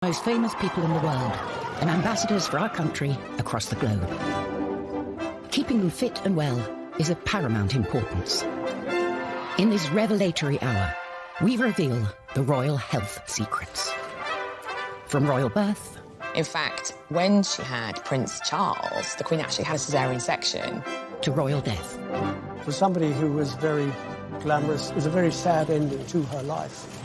Most famous people in the world and ambassadors for our country across the globe. Keeping them fit and well is of paramount importance. In this revelatory hour, we reveal the royal health secrets. From royal birth... In fact, when she had Prince Charles, the Queen actually had a caesarean section. ...to royal death. For somebody who was very glamorous, it was a very sad ending to her life.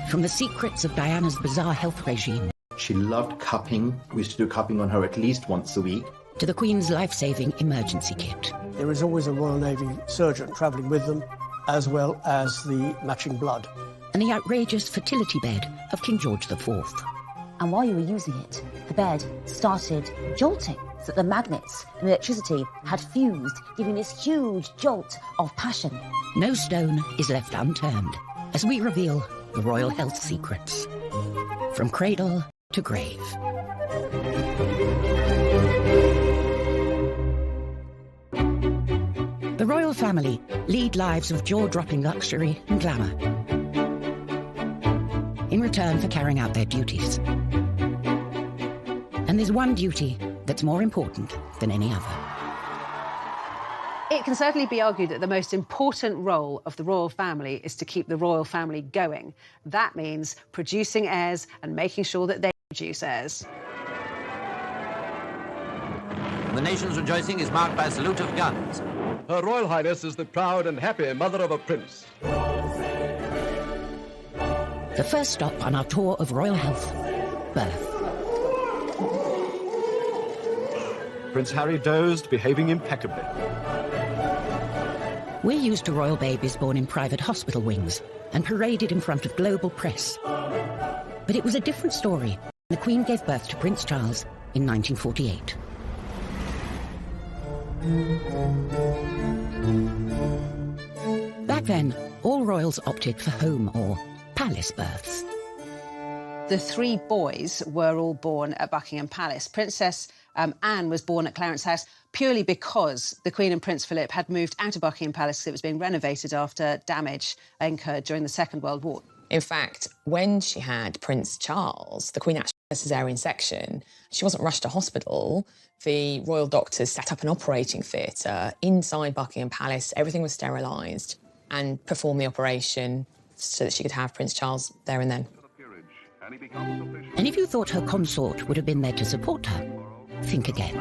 From the secrets of Diana's bizarre health regime. She loved cupping. We used to do cupping on her at least once a week. To the Queen's life-saving emergency kit. There is always a Royal Navy surgeon travelling with them, as well as the matching blood. And the outrageous fertility bed of King George IV. And while you were using it, the bed started jolting, so that the magnets and electricity had fused, giving this huge jolt of passion. No stone is left unturned as we reveal the royal health secrets. From cradle to grave. The royal family lead lives of jaw-dropping luxury and glamour in return for carrying out their duties. And there's one duty that's more important than any other. It can certainly be argued that the most important role of the royal family is to keep the royal family going. That means producing heirs and making sure that they produce heirs. The nation's rejoicing is marked by a salute of guns. Her Royal Highness is the proud and happy mother of a prince. The first stop on our tour of royal health, birth. Prince Harry dozed, behaving impeccably. We're used to royal babies born in private hospital wings and paraded in front of global press. But it was a different story. The Queen gave birth to Prince Charles in 1948. Back then, all royals opted for home or palace births. The three boys were all born at Buckingham Palace. Princess Anne was born at Clarence House purely because the Queen and Prince Philip had moved out of Buckingham Palace because it was being renovated after damage incurred during the Second World War. In fact, when she had Prince Charles, the Queen actually had a caesarean section. She wasn't rushed to hospital. The royal doctors set up an operating theatre inside Buckingham Palace. Everything was sterilised and performed the operation so that she could have Prince Charles there and then. And if you thought her consort would have been there to support her, think again.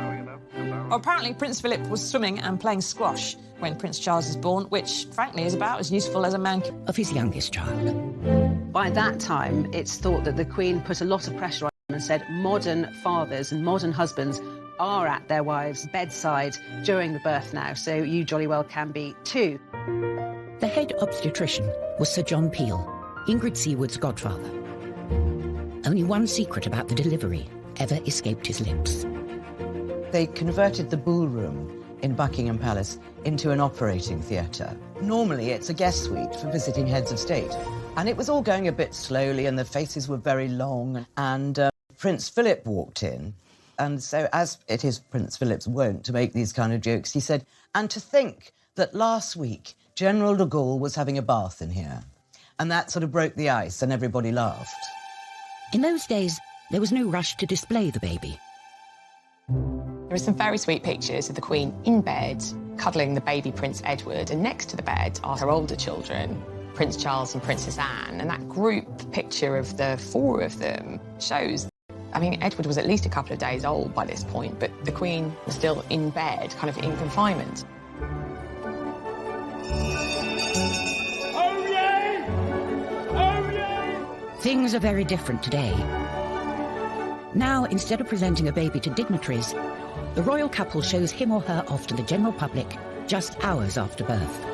Well, apparently Prince Philip was swimming and playing squash when Prince Charles was born, which, frankly, is about as useful as a man of his youngest child. By that time, it's thought that the Queen put a lot of pressure on him and said modern fathers and modern husbands are at their wives' bedside during the birth now, so you jolly well can be too. The head obstetrician was Sir John Peel, Ingrid Seward's godfather. Only one secret about the delivery ever escaped his lips. They converted the ballroom in Buckingham Palace into an operating theatre. Normally, it's a guest suite for visiting heads of state. And it was all going a bit slowly, and the faces were very long. And Prince Philip walked in. And so, as it is Prince Philip's wont to make these kind of jokes, he said, and to think that last week General de Gaulle was having a bath in here. And that sort of broke the ice, and everybody laughed. In those days, there was no rush to display the baby. There are some very sweet pictures of the Queen in bed, cuddling the baby Prince Edward, and next to the bed are her older children, Prince Charles and Princess Anne, and that group picture of the four of them shows, I mean, Edward was at least a couple of days old by this point, but the Queen was still in bed, kind of in confinement. Oh, yay! Oh, yay! Things are very different today. Now, instead of presenting a baby to dignitaries, the royal couple shows him or her off to the general public just hours after birth.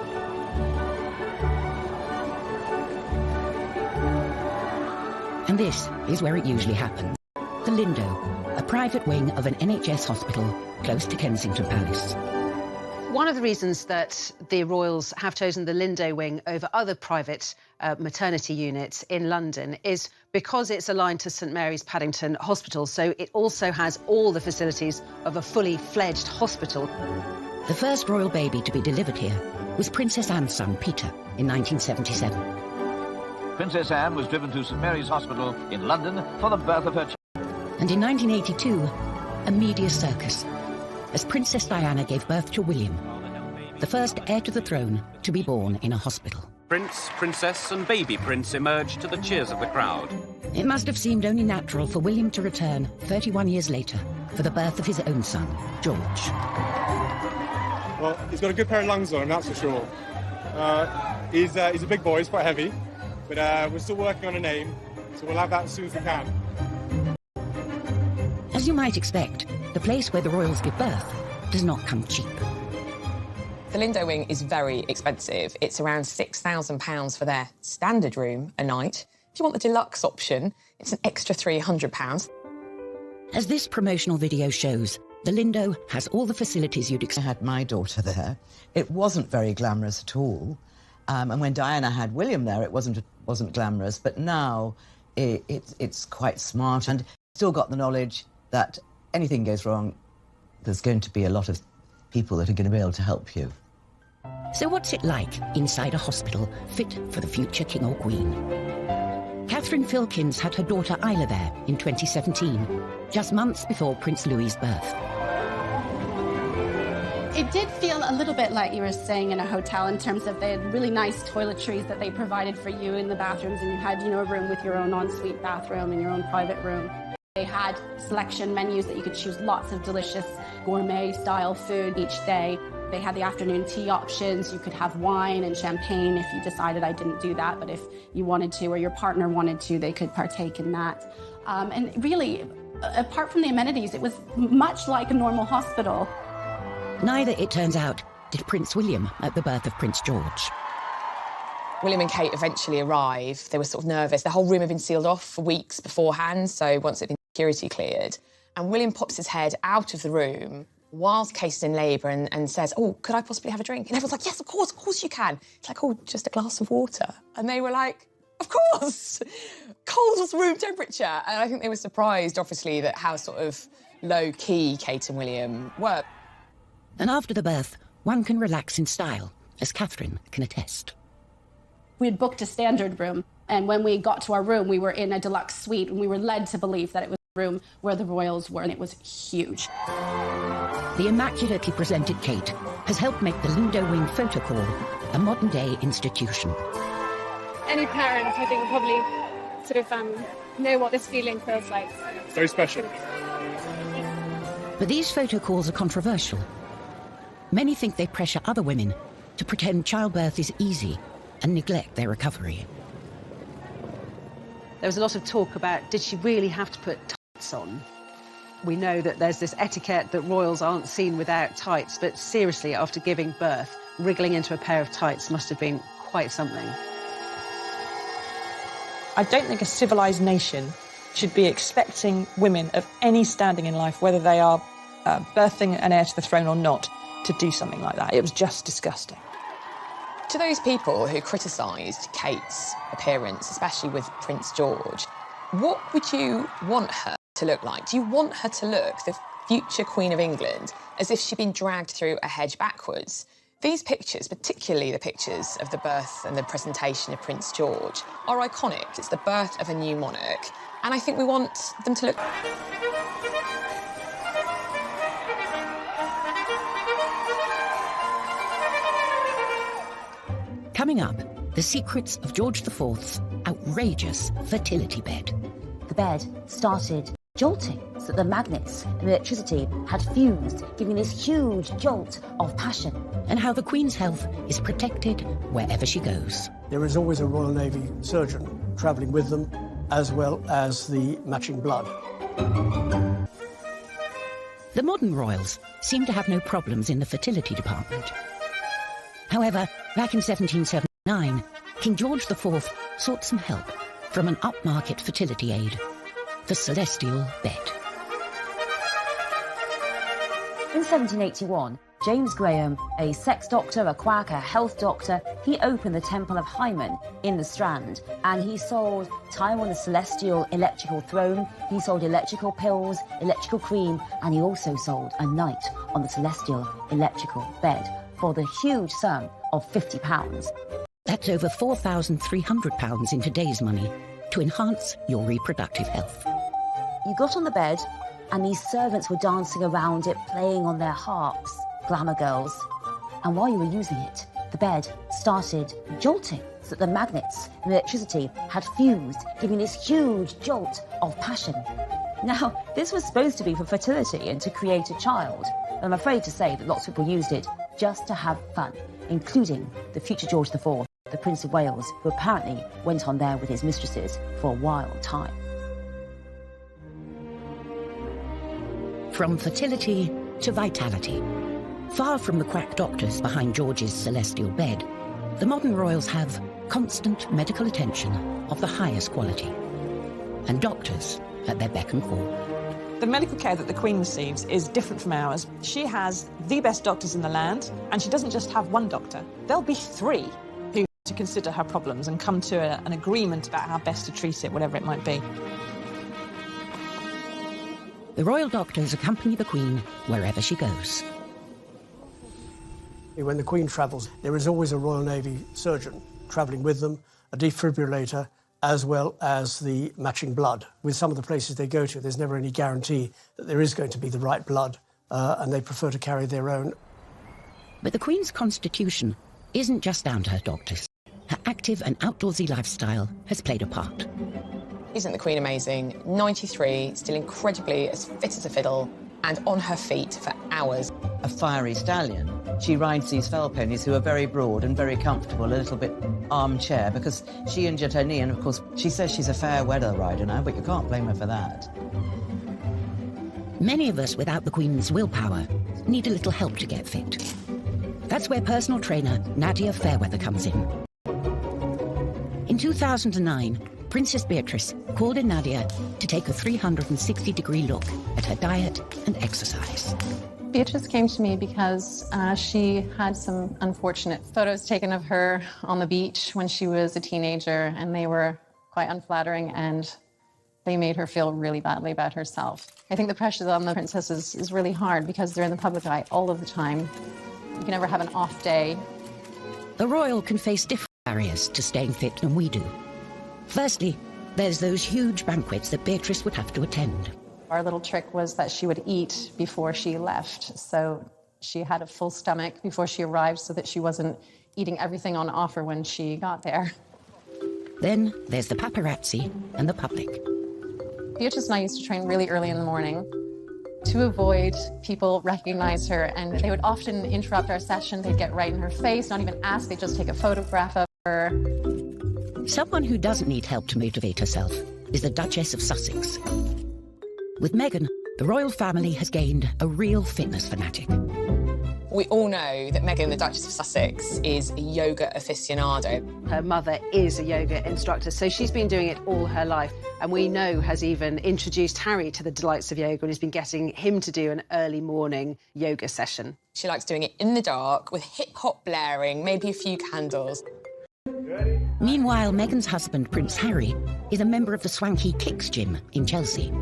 And this is where it usually happens. The Lindo, a private wing of an NHS hospital close to Kensington Palace. One of the reasons that the royals have chosen the Lindo wing over other private maternity units in London is because it's aligned to St Mary's Paddington Hospital, so it also has all the facilities of a fully fledged hospital. The first royal baby to be delivered here was Princess Anne's son, Peter, in 1977. Princess Anne was driven to St Mary's Hospital in London for the birth of her child. And in 1982, a media circus, as Princess Diana gave birth to William, the first heir to the throne to be born in a hospital. Prince, Princess and baby Prince emerged to the cheers of the crowd. It must have seemed only natural for William to return 31 years later for the birth of his own son, George. Well, he's got a good pair of lungs on him, that's for sure. He's a big boy, he's quite heavy, but we're still working on a name, so we'll have that as soon as we can. As you might expect, the place where the royals give birth does not come cheap. The Lindo wing is very expensive. It's around £6,000 for their standard room a night. If you want the deluxe option, it's an extra £300. As this promotional video shows, the Lindo has all the facilities you'd expect. I had my daughter there. It wasn't very glamorous at all. And when Diana had William there, it wasn't glamorous. But now it's quite smart, and still got the knowledge that anything goes wrong, there's going to be a lot of people that are going to be able to help you. So what's it like inside a hospital fit for the future king or queen? Catherine Filkins had her daughter Isla there in 2017, just months before Prince Louis's birth. It did feel a little bit like you were staying in a hotel in terms of they had really nice toiletries that they provided for you in the bathrooms, and you had, you know, a room with your own ensuite bathroom and your own private room. They had selection menus that you could choose lots of delicious gourmet-style food each day. They had the afternoon tea options. You could have wine and champagne if you decided. I didn't do that, but if you wanted to or your partner wanted to, they could partake in that. And really, apart from the amenities, it was much like a normal hospital. Neither, it turns out, did Prince William at the birth of Prince George. William and Kate eventually arrive. They were sort of nervous. The whole room had been sealed off for weeks beforehand, so once it had been security cleared. And William pops his head out of the room whilst Kate is in labour and says, "Oh, could I possibly have a drink?" And everyone's like, "Yes, of course you can." It's like, "Oh, just a glass of water." And they were like, "Of course!" Cold room temperature. And I think they were surprised, obviously, that how sort of low-key Kate and William were. And after the birth, one can relax in style, as Catherine can attest. We had booked a standard room, and when we got to our room, we were in a deluxe suite, and we were led to believe that it was the room where the royals were, and it was huge. The immaculately presented Kate has helped make the Lindo Wing Photo Call a modern-day institution. Any parent, I think, will probably sort of know what this feeling feels like. It's very special. But these photo calls are controversial. Many think they pressure other women to pretend childbirth is easy and neglect their recovery. There was a lot of talk about, did she really have to put tights on? We know that there's this etiquette that royals aren't seen without tights, but seriously, after giving birth, wriggling into a pair of tights must have been quite something. I don't think a civilised nation should be expecting women of any standing in life, whether they are birthing an heir to the throne or not, to do something like that. It was just disgusting. To those people who criticised Kate's appearance, especially with Prince George, what would you want her to look like? Do you want her to look, the future Queen of England, as if she'd been dragged through a hedge backwards? These pictures, particularly the pictures of the birth and the presentation of Prince George, are iconic. It's the birth of a new monarch, and I think we want them to look... Coming up, the secrets of George IV's outrageous fertility bed. The bed started jolting, so that the magnets and electricity had fused, giving this huge jolt of passion. And how the Queen's health is protected wherever she goes. There is always a Royal Navy surgeon travelling with them, as well as the matching blood. The modern royals seem to have no problems in the fertility department. However, back in 1779, King George IV sought some help from an upmarket fertility aid, the Celestial Bed. In 1781, James Graham, a sex doctor, a quack, a health doctor, he opened the Temple of Hymen in the Strand, and he sold time on the celestial electrical throne, he sold electrical pills, electrical cream, and he also sold a night on the celestial electrical bed for the huge sum of £50. That's over £4,300 in today's money to enhance your reproductive health. You got on the bed, and these servants were dancing around it, playing on their harps, glamour girls. And while you were using it, the bed started jolting, so that the magnets and electricity had fused, giving this huge jolt of passion. Now, this was supposed to be for fertility and to create a child. And I'm afraid to say that lots of people used it just to have fun, including the future George IV, the Prince of Wales, who apparently went on there with his mistresses for a wild time. From fertility to vitality. Far from the quack doctors behind George's celestial bed, the modern royals have constant medical attention of the highest quality, and doctors at their beck and call. The medical care that the Queen receives is different from ours. She has the best doctors in the land, and she doesn't just have one doctor. There'll be three who to consider her problems and come to an agreement about how best to treat it, whatever it might be. The royal doctors accompany the Queen wherever she goes. When the Queen travels, there is always a Royal Navy surgeon travelling with them, a defibrillator, as well as the matching blood. With some of the places they go to, there's never any guarantee that there is going to be the right blood, and they prefer to carry their own. But the Queen's constitution isn't just down to her doctors. Her active and outdoorsy lifestyle has played a part. Isn't the Queen amazing? 93, still incredibly as fit as a fiddle, and on her feet for hours. A fiery stallion. She rides these fell ponies who are very broad and very comfortable, a little bit armchair, because she injured her knee, and of course she says she's a fair weather rider now, but you can't blame her for that. Many of us without the Queen's willpower need a little help to get fit. That's where personal trainer Nadia Fairweather comes in. In 2009, Princess Beatrice called in Nadia to take a 360-degree look at her diet and exercise. Beatrice came to me because she had some unfortunate photos taken of her on the beach when she was a teenager, and they were quite unflattering, and they made her feel really badly about herself. I think the pressure on the princesses is really hard because they're in the public eye all of the time. You can never have an off day. The royal can face different barriers to staying fit than we do. Firstly, there's those huge banquets that Beatrice would have to attend. Our little trick was that she would eat before she left, so she had a full stomach before she arrived so that she wasn't eating everything on offer when she got there. Then there's the paparazzi and the public. Beatrice and I used to train really early in the morning to avoid people recognize her, and they would often interrupt our session. They'd get right in her face, not even ask, they'd just take a photograph of her. Someone who doesn't need help to motivate herself is the Duchess of Sussex. With Meghan, the royal family has gained a real fitness fanatic. We all know that Meghan, the Duchess of Sussex, is a yoga aficionado. Her mother is a yoga instructor, so she's been doing it all her life, and we know has even introduced Harry to the delights of yoga and has been getting him to do an early morning yoga session. She likes doing it in the dark, with hip-hop blaring, maybe a few candles. Meanwhile, Meghan's husband, Prince Harry, is a member of the swanky Kicks gym in Chelsea.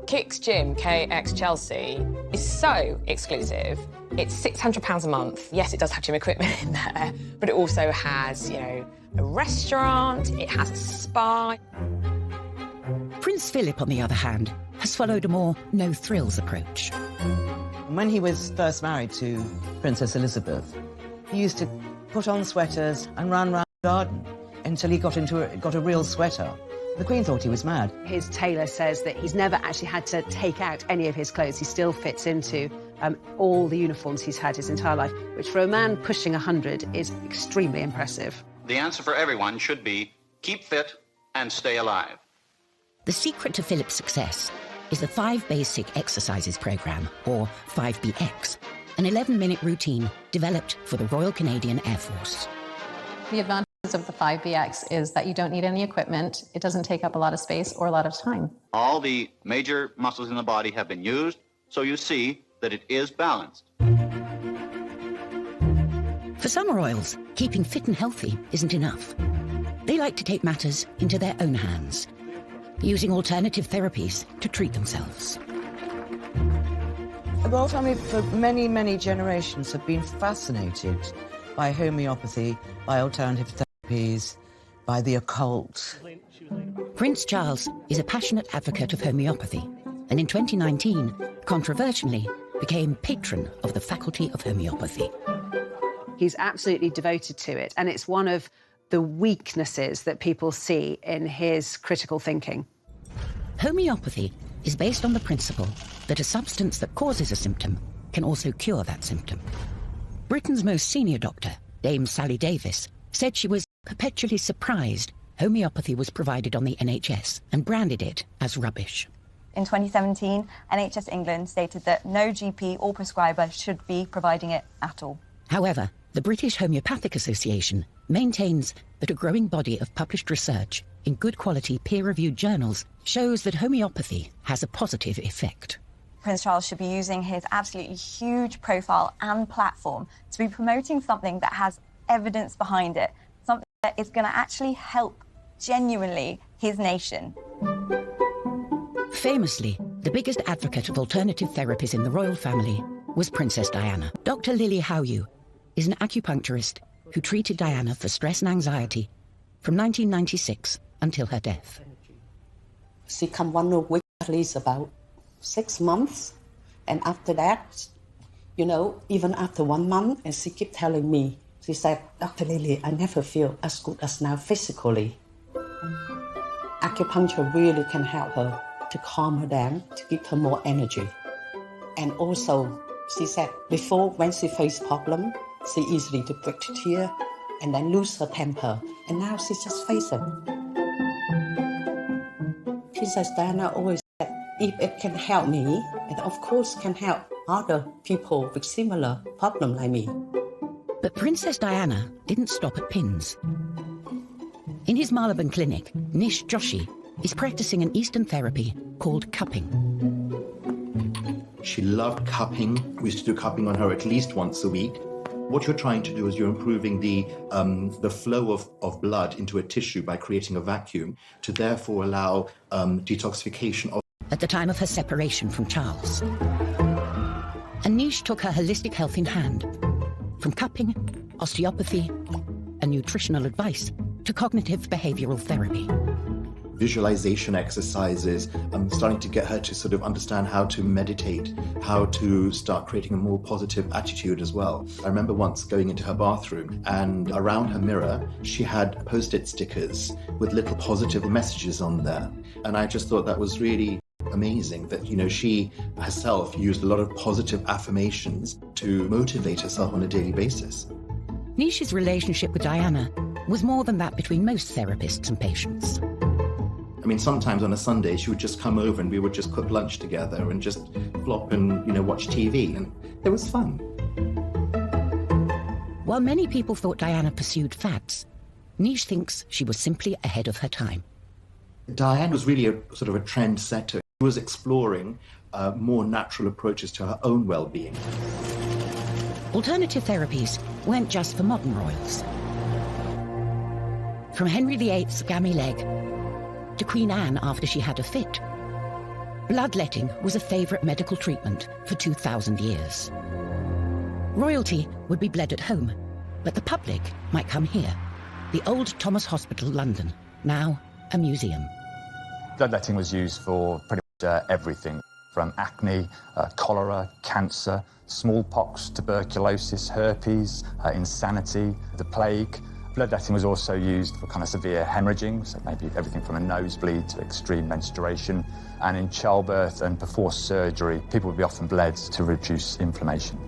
Kicks Gym, KX Chelsea, is so exclusive. It's £600 a month. Yes, it does have gym equipment in there, but it also has, you know, a restaurant, it has a spa. Prince Philip, on the other hand, has followed a more no-thrills approach. When he was first married to Princess Elizabeth, he used to put on sweaters and run around the garden until he got a real sweater. The Queen thought he was mad. His tailor says that he's never actually had to take out any of his clothes. He still fits into all the uniforms he's had his entire life, which for a man pushing 100 is extremely impressive. The answer for everyone should be keep fit and stay alive. The secret to Philip's success is the 5 Basic Exercises programme, or 5BX, an 11-minute routine developed for the Royal Canadian Air Force. The advantage of the 5BX is that you don't need any equipment, it doesn't take up a lot of space or a lot of time. All the major muscles in the body have been used, so you see that it is balanced. For some royals, keeping fit and healthy isn't enough. They like to take matters into their own hands, using alternative therapies to treat themselves. The royal family for many, many generations have been fascinated by homeopathy, by alternative therapies, by the occult. Prince Charles is a passionate advocate of homeopathy, and in 2019, controversially, became patron of the Faculty of Homeopathy. He's absolutely devoted to it, and it's one of the weaknesses that people see in his critical thinking. Homeopathy is based on the principle that a substance that causes a symptom can also cure that symptom. Britain's most senior doctor, Dame Sally Davis, said she was perpetually surprised homeopathy was provided on the NHS and branded it as rubbish. In 2017, NHS England stated that no GP or prescriber should be providing it at all. However, the British Homeopathic Association maintains that a growing body of published research in good quality peer-reviewed journals shows that homeopathy has a positive effect. Prince Charles should be using his absolutely huge profile and platform to be promoting something that has evidence behind it, something that is going to actually help genuinely his nation. Famously, the biggest advocate of alternative therapies in the royal family was Princess Diana. Dr. Lily Howyu is an acupuncturist who treated Diana for stress and anxiety from 1996 until her death. She come 1 week, at least about 6 months. And after that, you know, even after 1 month, and she kept telling me, she said, Dr. Lily, I never feel as good as now physically. Acupuncture really can help her to calm her down, to give her more energy. And also, she said, before when she faced problem, she easily to break a tear and then lose her temper. And now she just face it. Princess Diana always said, if it can help me, it of course can help other people with similar problem like me. But Princess Diana didn't stop at pins. In his Marylebone clinic, Nish Joshi is practicing an Eastern therapy called cupping. She loved cupping. We used to do cupping on her at least once a week. What you're trying to do is you're improving the flow of blood into a tissue by creating a vacuum to therefore allow detoxification of... At the time of her separation from Charles. Anish took her holistic health in hand, from cupping, osteopathy, and nutritional advice to cognitive behavioral therapy. Visualization exercises, starting to get her to sort of understand how to meditate, how to start creating a more positive attitude as well. I remember once going into her bathroom and around her mirror, she had Post-it stickers with little positive messages on there. And I just thought that was really amazing that, you know, she herself used a lot of positive affirmations to motivate herself on a daily basis. Nish's relationship with Diana was more than that between most therapists and patients. I mean, sometimes on a Sunday, she would just come over and we would just cook lunch together and just flop and, you know, watch TV, and it was fun. While many people thought Diana pursued fads, Nish thinks she was simply ahead of her time. Diana was really a sort of a trendsetter. She was exploring more natural approaches to her own well-being. Alternative therapies weren't just for modern royals. From Henry VIII's gammy leg to Queen Anne after she had a fit, bloodletting was a favourite medical treatment for 2,000 years. Royalty would be bled at home, but the public might come here, the Old Thomas Hospital, London, now a museum. Bloodletting was used for pretty much everything, from acne, cholera, cancer, smallpox, tuberculosis, herpes, insanity, the plague. Bloodletting was also used for kind of severe hemorrhaging, so maybe everything from a nosebleed to extreme menstruation. And in childbirth and before surgery, people would be often bled to reduce inflammation.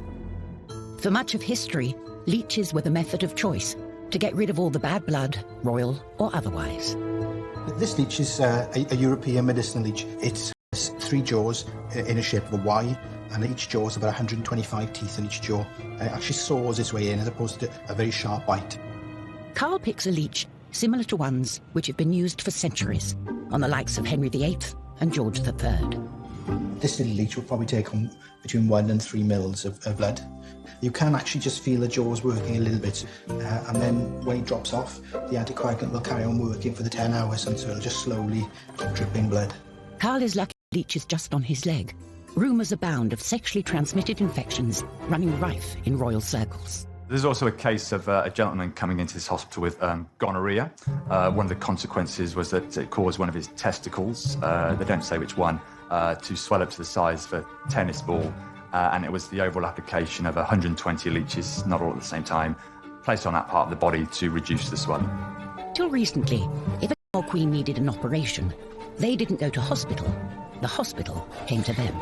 For much of history, leeches were the method of choice to get rid of all the bad blood, royal or otherwise. This leech is a European medicinal leech. It has 3 jaws in a shape of a Y, and each jaw is about 125 teeth in each jaw. And it actually saws its way in as opposed to a very sharp bite. Carl picks a leech similar to ones which have been used for centuries on the likes of Henry VIII and George III. This little leech will probably take on between 1 and 3 mils of blood. You can actually just feel the jaws working a little bit, and then when it drops off, the anticoagulant will carry on working for the 10 hours, and so it'll just slowly keep dripping blood. Carl is lucky the leech is just on his leg. Rumours abound of sexually transmitted infections running rife in royal circles. There's also a case of a gentleman coming into this hospital with gonorrhea. One of the consequences was that it caused one of his testicles, they don't say which one, to swell up to the size of a tennis ball. And it was the overall application of 120 leeches, not all at the same time, placed on that part of the body to reduce the swelling. Till recently, if a king or queen needed an operation, they didn't go to hospital. The hospital came to them.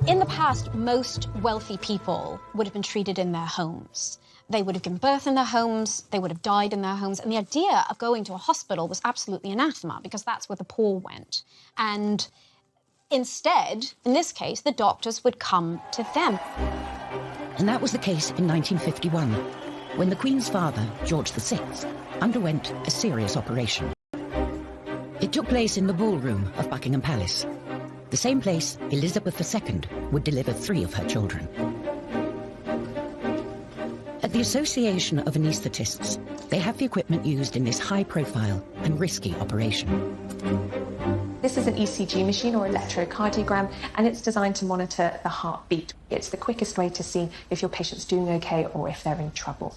In the past, most wealthy people would have been treated in their homes. They would have given birth in their homes, they would have died in their homes, and the idea of going to a hospital was absolutely anathema because that's where the poor went. And instead, in this case, the doctors would come to them. And that was the case in 1951, when the Queen's father, George VI, underwent a serious operation. It took place in the ballroom of Buckingham Palace, the same place Elizabeth II would deliver 3 of her children. At the Association of Anaesthetists, they have the equipment used in this high-profile and risky operation. This is an ECG machine or electrocardiogram, and it's designed to monitor the heartbeat. It's the quickest way to see if your patient's doing okay or if they're in trouble.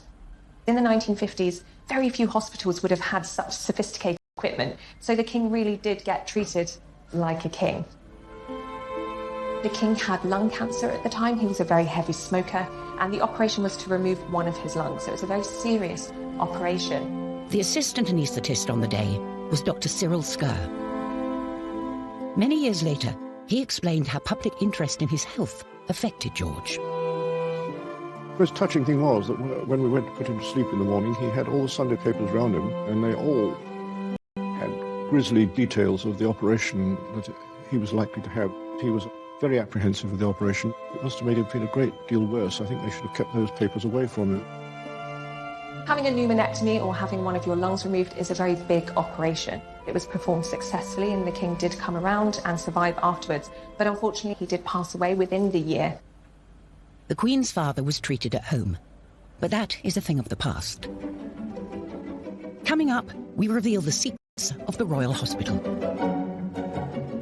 In the 1950s, very few hospitals would have had such sophisticated equipment, so the king really did get treated like a king. The king had lung cancer at the time. He was a very heavy smoker, and the operation was to remove one of his lungs, so it was a very serious operation. The assistant anaesthetist on the day was Dr. Cyril Skur. Many years later, he explained how public interest in his health affected George. The most touching thing was that when we went to put him to sleep in the morning, he had all the Sunday papers around him, and they all had grisly details of the operation that he was likely to have. He was very apprehensive of the operation. It must have made him feel a great deal worse. I think they should have kept those papers away from him. Having a pneumonectomy or having one of your lungs removed is a very big operation. It was performed successfully, and the king did come around and survive afterwards, but unfortunately he did pass away within the year. The Queen's father was treated at home, but that is a thing of the past. Coming up, we reveal the secrets of the Royal Hospital.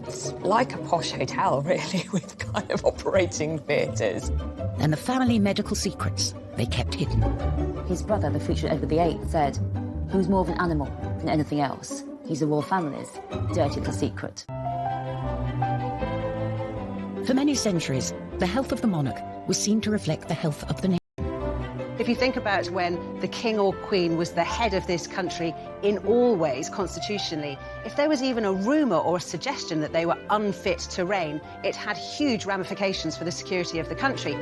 It's like a posh hotel, really, with kind of operating theatres. And the family medical secrets they kept hidden. His brother, the future Edward VIII, said he was more of an animal than anything else. He's a royal family's dirty little secret. For many centuries, the health of the monarch was seen to reflect the health of the nation. If you think about when the king or queen was the head of this country in all ways, constitutionally, if there was even a rumour or a suggestion that they were unfit to reign, it had huge ramifications for the security of the country.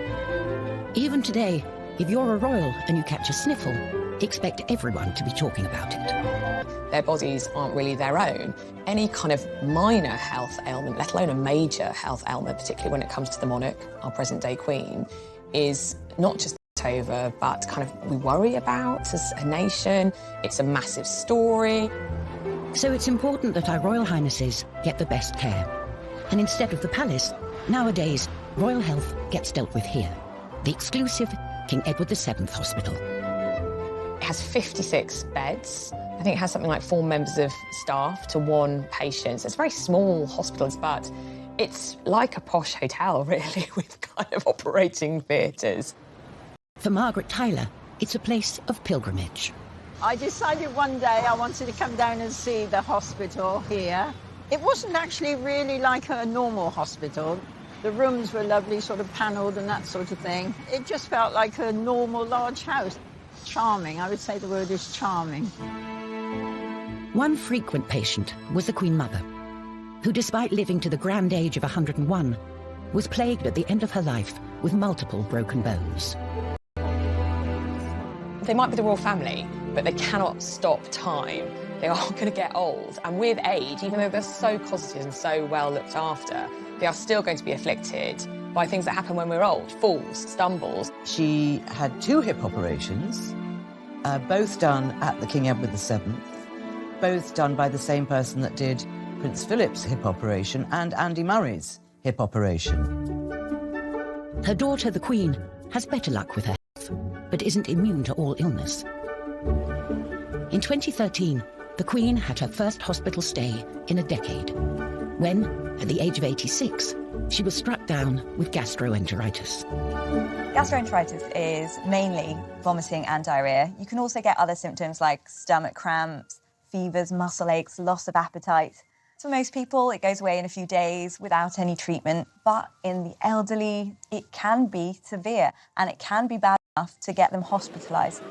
Even today, if you're a royal and you catch a sniffle, expect everyone to be talking about it. Their bodies aren't really their own. Any kind of minor health ailment, let alone a major health ailment, particularly when it comes to the monarch, our present-day queen, is not just over, but kind of we worry about as a nation. It's a massive story. So it's important that our Royal Highnesses get the best care. And instead of the palace, nowadays, royal health gets dealt with here. The exclusive King Edward VII Hospital. It has 56 beds. I think it has something like 4 members of staff to 1 patient. So it's very small hospitals, but it's like a posh hotel, really, with kind of operating theatres. For Margaret Tyler, it's a place of pilgrimage. I decided one day I wanted to come down and see the hospital here. It wasn't actually really like a normal hospital. The rooms were lovely, sort of panelled and that sort of thing. It just felt like a normal large house. Charming, I would say the word is charming. One frequent patient was the Queen Mother, who, despite living to the grand age of 101, was plagued at the end of her life with multiple broken bones. They might be the royal family, but they cannot stop time. They are going to get old, and with age, even though they're so cosseted and so well looked after, they are still going to be afflicted by things that happen when we're old, falls, stumbles. She had 2 hip operations, both done at the King Edward VII, both done by the same person that did Prince Philip's hip operation and Andy Murray's hip operation. Her daughter, the Queen, has better luck with her health, but isn't immune to all illness. In 2013, the Queen had her first hospital stay in a decade. when, at the age of 86, she was struck down with gastroenteritis. Gastroenteritis is mainly vomiting and diarrhea. You can also get other symptoms like stomach cramps, fevers, muscle aches, loss of appetite. For most people, it goes away in a few days without any treatment, but in the elderly, it can be severe and it can be bad enough to get them hospitalised.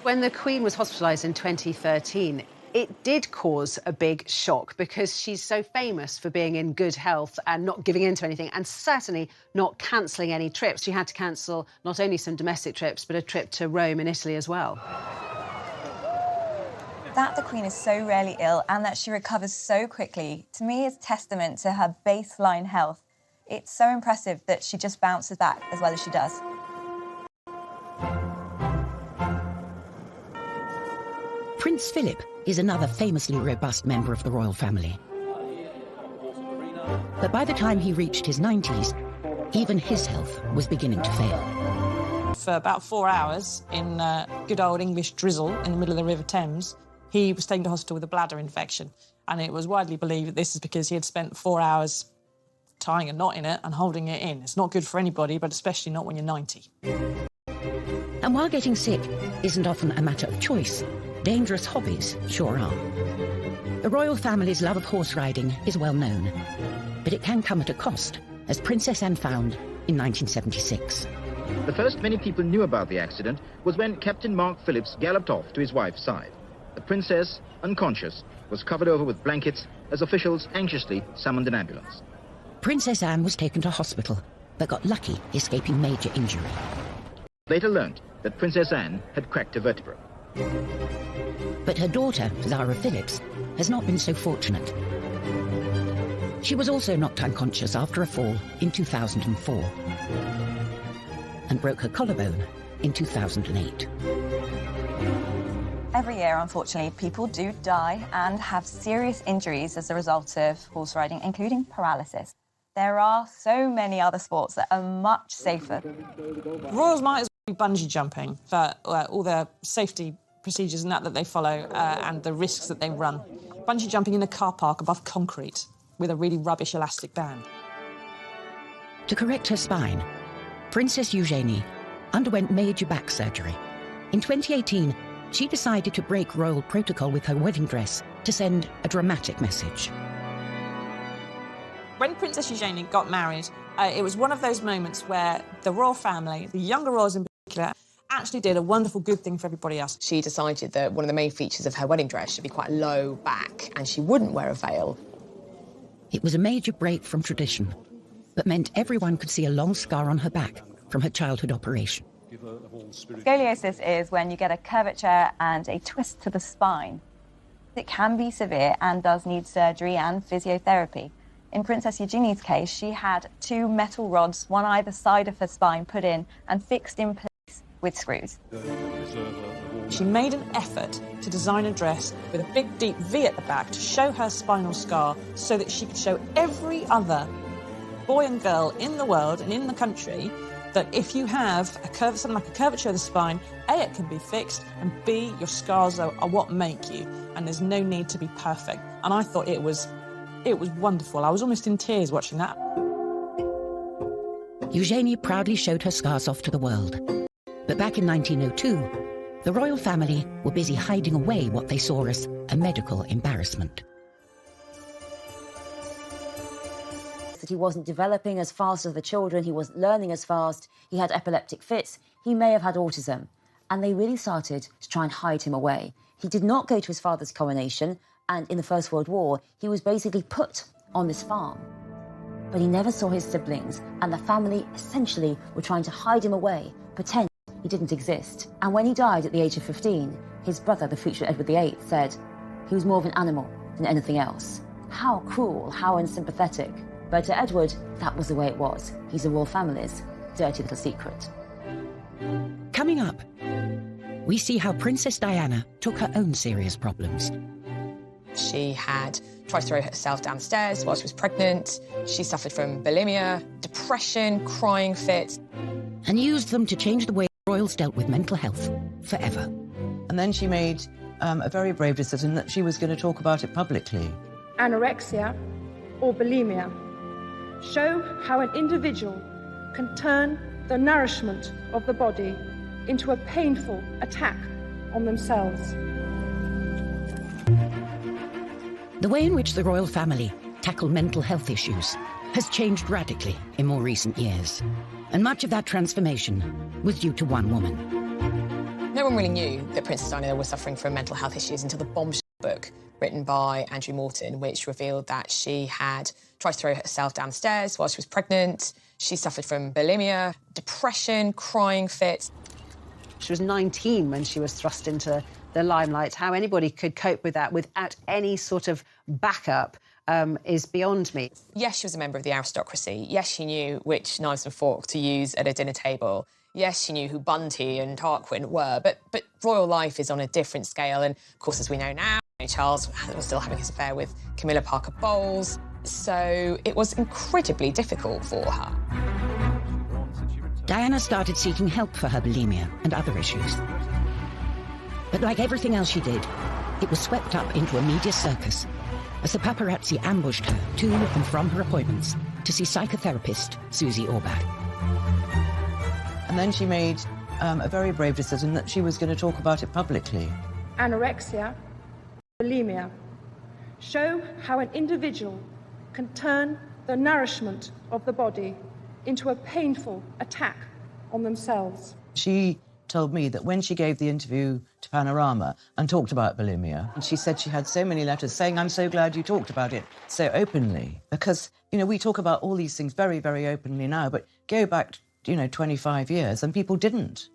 When the Queen was hospitalised in 2013, it did cause a big shock because she's so famous for being in good health and not giving in to anything, and certainly not cancelling any trips. She had to cancel not only some domestic trips, but a trip to Rome in Italy as well. That the Queen is so rarely ill and that she recovers so quickly, to me, is testament to her baseline health. It's so impressive that she just bounces back as well as she does. Prince Philip is another famously robust member of the royal family. But by the time he reached his 90s, even his health was beginning to fail. For about 4 hours in good old English drizzle in the middle of the River Thames, he was taken to hospital with a bladder infection. And it was widely believed that this is because he had spent 4 hours tying a knot in it and holding it in. It's not good for anybody, but especially not when you're 90. And while getting sick isn't often a matter of choice, dangerous hobbies sure are. The royal family's love of horse riding is well known, but it can come at a cost, as Princess Anne found in 1976. The first many people knew about the accident was when Captain Mark Phillips galloped off to his wife's side. The princess, unconscious, was covered over with blankets as officials anxiously summoned an ambulance. Princess Anne was taken to hospital, but got lucky escaping major injury. Later learnt that Princess Anne had cracked a vertebra. But her daughter, Zara Phillips, has not been so fortunate. She was also knocked unconscious after a fall in 2004 and broke her collarbone in 2008. Every year, unfortunately, people do die and have serious injuries as a result of horse riding, including paralysis. There are so many other sports that are much safer. Royals might as well be bungee jumping for all the safety procedures and that they follow and the risks that they run. Bungee jumping in a car park above concrete with a really rubbish elastic band. To correct her spine, Princess Eugenie underwent major back surgery. In 2018, she decided to break royal protocol with her wedding dress to send a dramatic message. When Princess Eugenie got married, it was one of those moments where the royal family, the younger royals in particular, actually did a wonderful good thing for everybody else. She decided that one of the main features of her wedding dress should be quite low back and she wouldn't wear a veil. It was a major break from tradition, but meant everyone could see a long scar on her back from her childhood operation. Scoliosis is when you get a curvature and a twist to the spine. It can be severe and does need surgery and physiotherapy. In Princess Eugenie's case, she had 2 metal rods, one either side of her spine, put in and fixed in place with screws. She made an effort to design a dress with a big, deep V at the back to show her spinal scar so that she could show every other boy and girl in the world and in the country that if you have something like a curvature of the spine, A, it can be fixed, and B, your scars are what make you, and there's no need to be perfect. And I thought it was wonderful. I was almost in tears watching that. Eugenie proudly showed her scars off to the world. But back in 1902, the royal family were busy hiding away what they saw as a medical embarrassment. That he wasn't developing as fast as the children, he wasn't learning as fast, he had epileptic fits, he may have had autism. And they really started to try and hide him away. He did not go to his father's coronation, and in the First World War, he was basically put on this farm. But he never saw his siblings, and the family essentially were trying to hide him away, pretend he didn't exist. And when he died at the age of 15, his brother, the future Edward VIII, said he was more of an animal than anything else. How cruel, how unsympathetic. But to Edward, that was the way it was. He's the royal family's dirty little secret. Coming up, we see how Princess Diana took her own serious problems. She had tried to throw herself down the stairs while she was pregnant. She suffered from bulimia, depression, crying fits. And used them to change the way royals dealt with mental health forever. And then she made a very brave decision that she was going to talk about it publicly. Anorexia or bulimia show how an individual can turn the nourishment of the body into a painful attack on themselves. The way in which the royal family tackle mental health issues has changed radically in more recent years, and much of that transformation was due to one woman. No one really knew that Princess Diana was suffering from mental health issues until the bombshell book written by Andrew Morton, which revealed that she had tried to throw herself downstairs while she was pregnant. She suffered from bulimia, depression, crying fits. She was 19 when she was thrust into the limelight. How anybody could cope with that without any sort of backup is beyond me. Yes, she was a member of the aristocracy. Yes, she knew which knives and forks to use at a dinner table. Yes, she knew who Bunty and Tarquin were, but royal life is on a different scale. And, of course, as we know now, Charles was still having his affair with Camilla Parker Bowles, so it was incredibly difficult for her. Diana started seeking help for her bulimia and other issues. But like everything else she did, it was swept up into a media circus as the paparazzi ambushed her to and from her appointments to see psychotherapist Susie Orbach. And then she made a very brave decision that she was going to talk about it publicly. Anorexia, bulimia show how an individual can turn the nourishment of the body into a painful attack on themselves. She told me that when she gave the interview to Panorama and talked about bulimia, she said she had so many letters saying, "I'm so glad you talked about it so openly." Because, you know, we talk about all these things very, very openly now, but go back, 25 years and people didn't.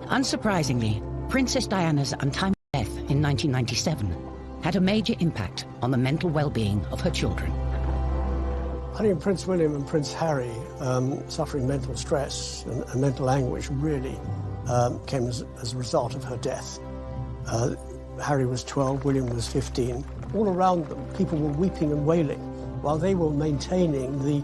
Unsurprisingly, Princess Diana's untimely death in 1997 had a major impact on the mental well-being of her children. I think Prince William and Prince Harry suffering mental stress and mental anguish really came as a result of her death. Harry was 12, William was 15. All around them, people were weeping and wailing while they were maintaining the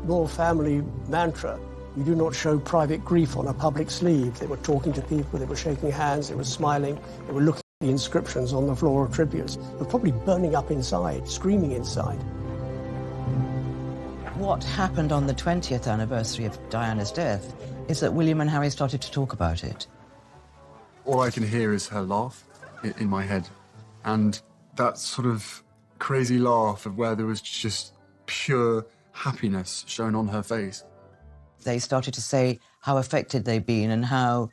royal family mantra, "You do not show private grief on a public sleeve." They were talking to people, they were shaking hands, they were smiling, they were looking at the inscriptions on the floor of tributes. They were probably burning up inside, screaming inside. What happened on the 20th anniversary of Diana's death is that William and Harry started to talk about it. All I can hear is her laugh in my head. And that sort of crazy laugh of where there was just pure happiness shown on her face. They started to say how affected they'd been and how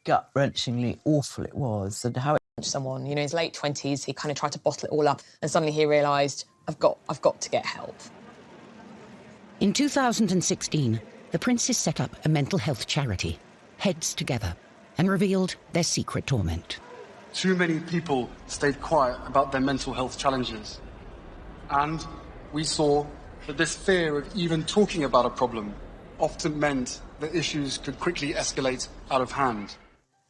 gut-wrenchingly awful it was and how someone, in his late 20s, he kind of tried to bottle it all up and suddenly he realised, I've got to get help. In 2016, the princes set up a mental health charity, Heads Together, and revealed their secret torment. Too many people stayed quiet about their mental health challenges. And we saw that this fear of even talking about a problem often meant that issues could quickly escalate out of hand.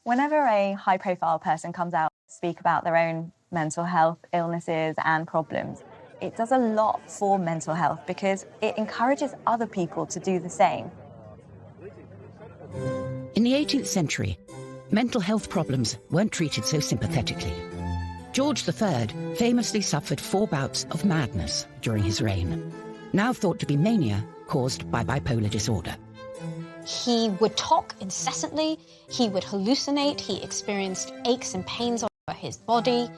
Whenever a high-profile person comes out to speak about their own mental health illnesses and problems, it does a lot for mental health because it encourages other people to do the same. In the 18th century, mental health problems weren't treated so sympathetically. George III famously suffered 4 bouts of madness during his reign, now thought to be mania caused by bipolar disorder. He would talk incessantly, he would hallucinate, he experienced aches and pains all over his body,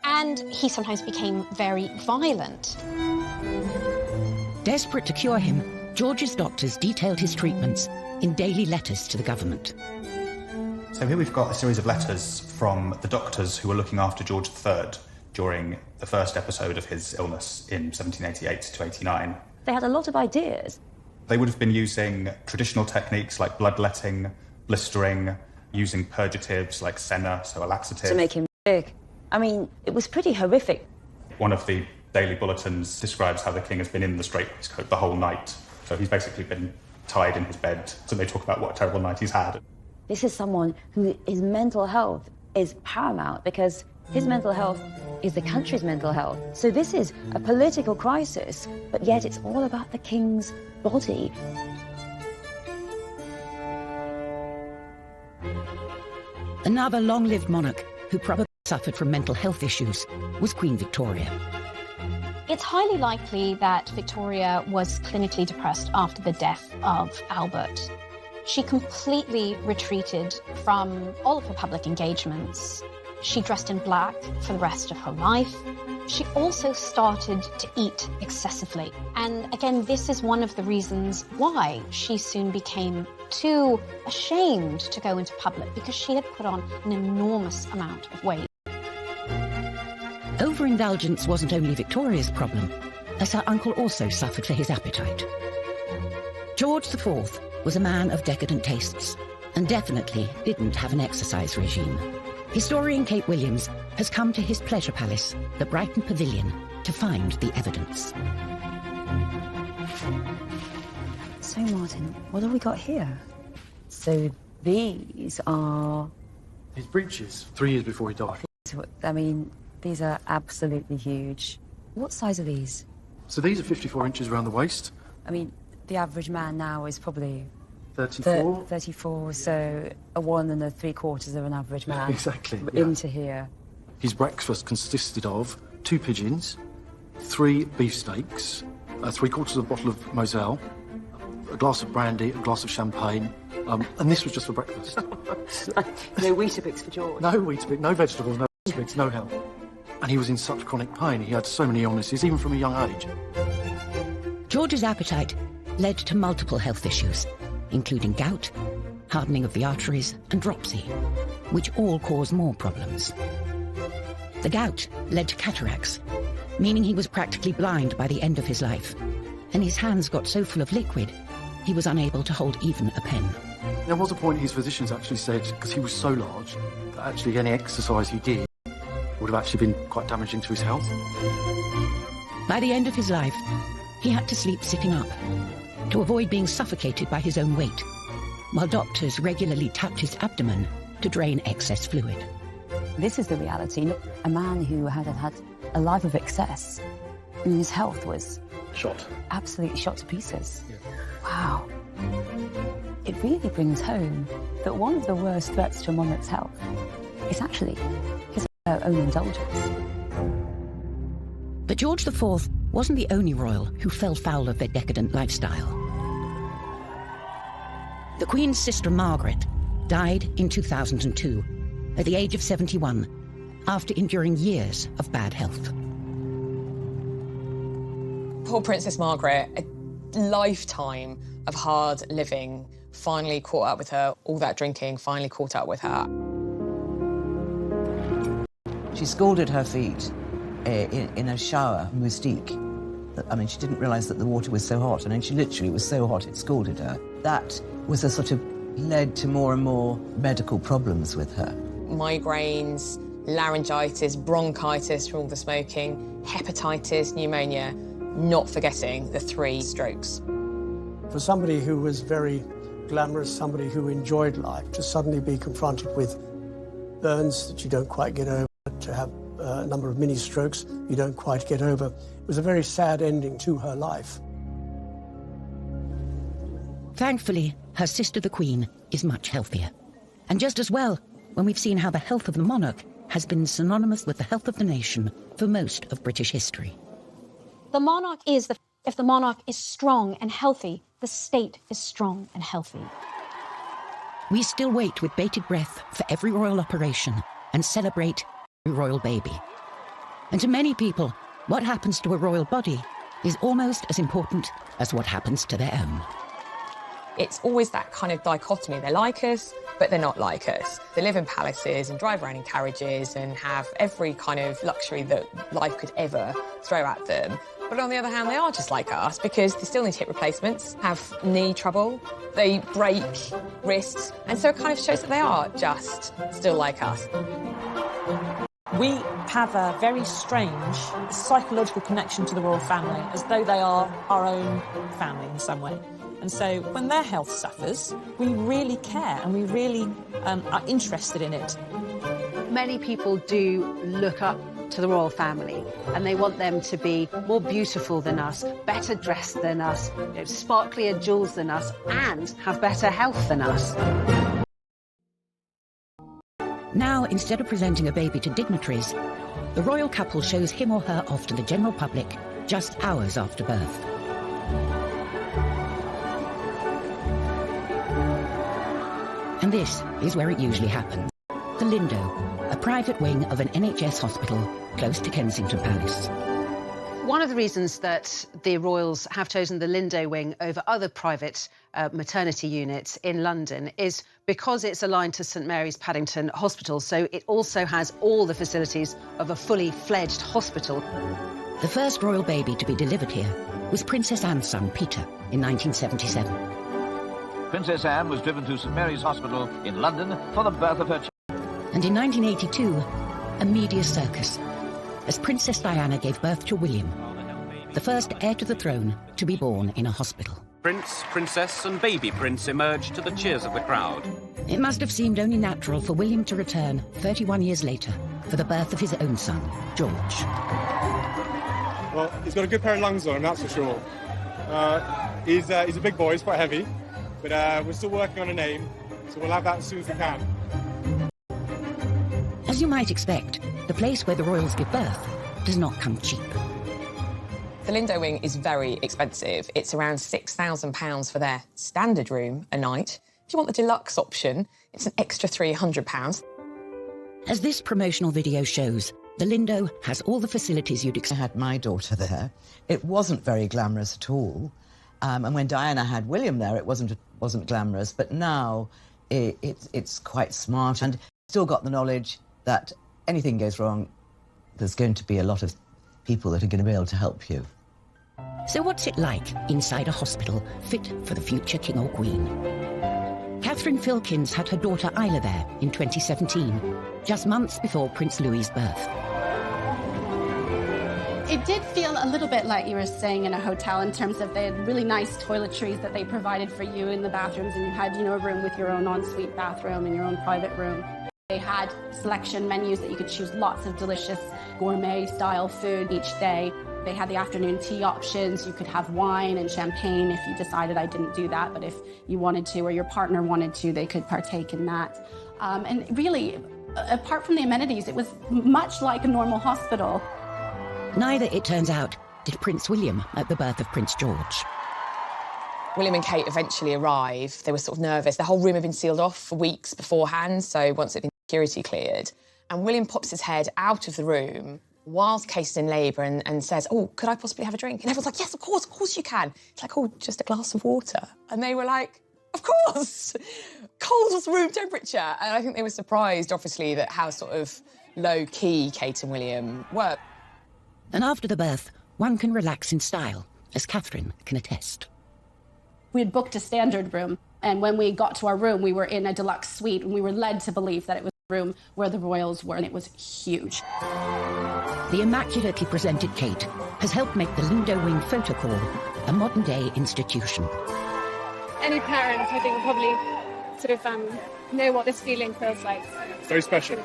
and he sometimes became very violent. Desperate to cure him, George's doctors detailed his treatments in daily letters to the government. So here we've got a series of letters from the doctors who were looking after George III during the first episode of his illness in 1788 to 89. They had a lot of ideas. They would have been using traditional techniques like bloodletting, blistering, using purgatives like senna, so a laxative. To make him sick. I mean, it was pretty horrific. One of the daily bulletins describes how the king has been in the straitwaistcoat the whole night. So he's basically been tied in his bed. So they talk about what a terrible night he's had. This is someone who his mental health is paramount because his mental health is the country's mental health. So this is a political crisis, but yet it's all about the king's body. Another long-lived monarch who probably suffered from mental health issues was Queen Victoria. It's highly likely that Victoria was clinically depressed after the death of Albert. She completely retreated from all of her public engagements. She dressed in black for the rest of her life. She also started to eat excessively. And again, this is one of the reasons why she soon became too ashamed to go into public, because she had put on an enormous amount of weight. Overindulgence wasn't only Victoria's problem, as her uncle also suffered for his appetite. George IV was a man of decadent tastes, and definitely didn't have an exercise regime. Historian Kate Williams has come to his pleasure palace, the Brighton Pavilion, to find the evidence. So, Martin, what have we got here? So these are... His breeches, 3 years before he died. I mean, these are absolutely huge. What size are these? So these are 54 inches around the waist. I mean, the average man now is probably... 34. 34, so a 1 3/4 of an average man. Exactly. Into here. His breakfast consisted of 2 pigeons, 3 beefsteaks, 3/4 of a bottle of Moselle, a glass of brandy, a glass of champagne, and this was just for breakfast. No Weetabix for George. No Weetabix, no vegetables, no Weetabix, no help. And he was in such chronic pain. He had so many illnesses, even from a young age. George's appetite led to multiple health issues, including gout, hardening of the arteries, and dropsy, which all cause more problems. The gout led to cataracts, meaning he was practically blind by the end of his life, and his hands got so full of liquid, he was unable to hold even a pen. There was a point his physicians actually said, because he was so large, that actually any exercise he did would have actually been quite damaging to his health. By the end of his life, he had to sleep sitting up to avoid being suffocated by his own weight, while doctors regularly tapped his abdomen to drain excess fluid. This is the reality. A man who had had a life of excess, and his health was... Shot. Absolutely shot to pieces. Yeah. Wow. It really brings home that one of the worst threats to a monarch's health is actually his own indulgence. But George IV wasn't the only royal who fell foul of their decadent lifestyle. The Queen's sister Margaret died in 2002 at the age of 71 after enduring years of bad health. Poor Princess Margaret, a lifetime of hard living finally caught up with her. All that drinking finally caught up with her. She scalded her feet in a shower in Moustique. I mean, she didn't realise that the water was so hot, and then she literally was so hot it scalded her. That was a sort of led to more and more medical problems with her. Migraines, laryngitis, bronchitis from all the smoking, hepatitis, pneumonia, not forgetting the 3 strokes. For somebody who was very glamorous, somebody who enjoyed life, to suddenly be confronted with burns that you don't quite get over, to have a number of mini strokes you don't quite get over, it was a very sad ending to her life. Thankfully, her sister, the Queen, is much healthier. And just as well, when we've seen how the health of the monarch has been synonymous with the health of the nation for most of British history. The monarch is if the monarch is strong and healthy, the state is strong and healthy. We still wait with bated breath for every royal operation and celebrate every royal baby. And to many people, what happens to a royal body is almost as important as what happens to their own. It's always that kind of dichotomy. They're like us, but they're not like us. They live in palaces and drive around in carriages and have every kind of luxury that life could ever throw at them. But on the other hand, they are just like us because they still need hip replacements, have knee trouble, they break wrists, and so it kind of shows that they are just still like us. We have a very strange psychological connection to the royal family, as though they are our own family in some way. And so when their health suffers, we really care and we really are interested in it. Many people do look up to the royal family and they want them to be more beautiful than us, better dressed than us, sparklier jewels than us, and have better health than us. Now, instead of presenting a baby to dignitaries, the royal couple shows him or her off to the general public just hours after birth. And this is where it usually happens. The Lindo, a private wing of an NHS hospital close to Kensington Palace. One of the reasons that the royals have chosen the Lindo wing over other private maternity units in London is because it's aligned to St Mary's Paddington Hospital, so it also has all the facilities of a fully fledged hospital. The first royal baby to be delivered here was Princess Anne's son, Peter, in 1977. Princess Anne was driven to St Mary's Hospital in London for the birth of her child. And in 1982, a media circus, as Princess Diana gave birth to William, the first heir to the throne to be born in a hospital. Prince, Princess and baby Prince emerged to the cheers of the crowd. It must have seemed only natural for William to return 31 years later for the birth of his own son, George. Well, he's got a good pair of lungs on him, that's for sure. He's a big boy, he's quite heavy, but we're still working on a name, so we'll have that as soon as we can. As you might expect, the place where the royals give birth does not come cheap. The Lindo wing is very expensive. It's around £6,000 for their standard room a night. If you want the deluxe option, it's an extra £300. As this promotional video shows, the Lindo has all the facilities you'd expect. I had my daughter there. It wasn't very glamorous at all. And when Diana had William there, it wasn't glamorous. But now it's quite smart, and still got the knowledge that anything goes wrong, there's going to be a lot of people that are going to be able to help you. So what's it like inside a hospital fit for the future king or queen? Catherine Filkins had her daughter Isla there in 2017, just months before Prince Louis's birth. It did feel a little bit like you were staying in a hotel in terms of they had really nice toiletries that they provided for you in the bathrooms, and you had, a room with your own ensuite bathroom and your own private room. They had selection menus that you could choose lots of delicious gourmet-style food each day. They had the afternoon tea options. You could have wine and champagne if you decided. I didn't do that, but if you wanted to or your partner wanted to, they could partake in that. And really, apart from the amenities, it was much like a normal hospital. Neither, it turns out, did Prince William at the birth of Prince George. William and Kate eventually arrive. They were sort of nervous. The whole room had been sealed off for weeks beforehand, so once it had been security cleared. And William pops his head out of the room whilst Kate is in labour and says, "Oh, could I possibly have a drink?" And everyone's like, "Yes, of course you can." It's like, "Oh, just a glass of water." And they were like, "Of course!" Cold room temperature. And I think they were surprised, obviously, that how sort of low-key Kate and William were. And after the birth, one can relax in style, as Catherine can attest. We had booked a standard room, and when we got to our room, we were in a deluxe suite, and we were led to believe that it was the room where the royals were, and it was huge. The immaculately presented Kate has helped make the Lindo Wing Photo Call a modern-day institution. Any parent, I think, probably sort of know what this feeling feels like. It's very special.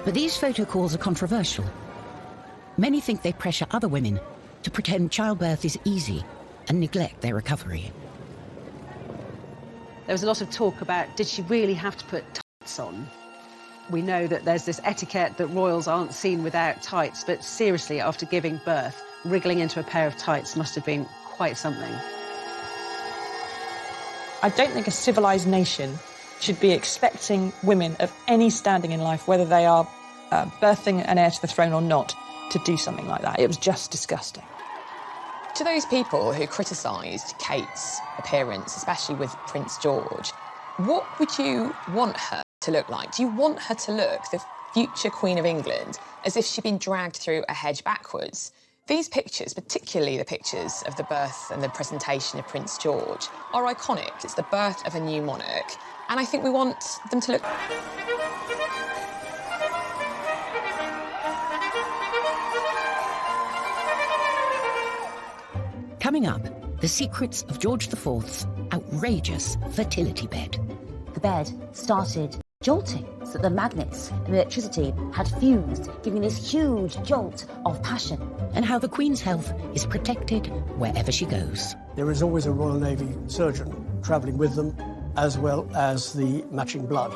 But these photo calls are controversial. Many think they pressure other women to pretend childbirth is easy and neglect their recovery. There was a lot of talk about, did she really have to put tights on? We know that there's this etiquette that royals aren't seen without tights, but seriously, after giving birth, wriggling into a pair of tights must have been quite something. I don't think a civilised nation should be expecting women of any standing in life, whether they are birthing an heir to the throne or not, to do something like that. It was just disgusting. To those people who criticised Kate's appearance, especially with Prince George, what would you want her to look like? Do you want her to look, the future Queen of England, as if she'd been dragged through a hedge backwards? These pictures, particularly the pictures of the birth and the presentation of Prince George, are iconic. It's the birth of a new monarch, and I think we want them to look... Coming up, the secrets of George IV's outrageous fertility bed. The bed started jolting, so that the magnets and electricity had fused, giving this huge jolt of passion. And how the Queen's health is protected wherever she goes. There is always a Royal Navy surgeon travelling with them, as well as the matching blood.